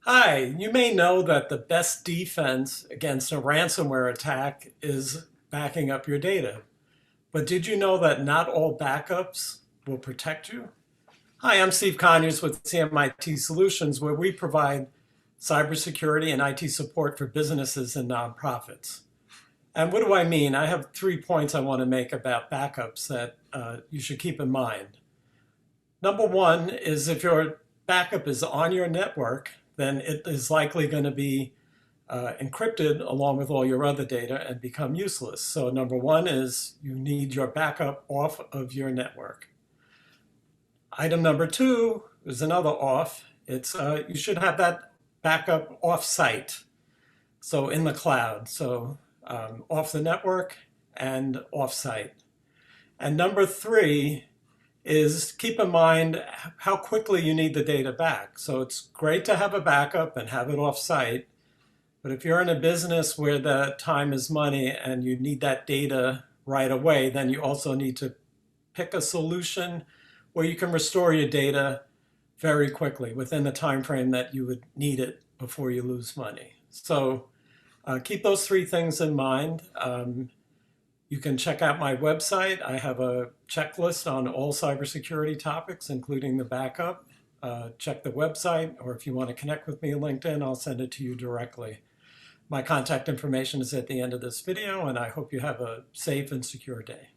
Hi, you may know that the best defense against a ransomware attack is backing up your data. But did you know that not all backups will protect you? Hi, I'm Steve Conyers with CMIT Solutions, where we provide cybersecurity and IT support for businesses and nonprofits. And what do I mean? I have 3 points I want to make about backups that you should keep in mind. Number one is if your backup is on your network, then it is likely going to be encrypted along with all your other data and become useless. So number one is you need your backup off of your network. Item number two is another off. It's you should have that backup off-site, so in the cloud, so off the network and off-site. And number three is keep in mind how quickly you need the data back. So it's great to have a backup and have it off-site, but if you're in a business where the time is money and you need that data right away, then you also need to pick a solution where you can restore your data very quickly within the time frame that you would need it before you lose money. So keep those three things in mind. You can check out my website. I have a checklist on all cybersecurity topics, including the backup. Check the website, or if you want to connect with me on LinkedIn, I'll send it to you directly. My contact information is at the end of this video, and I hope you have a safe and secure day.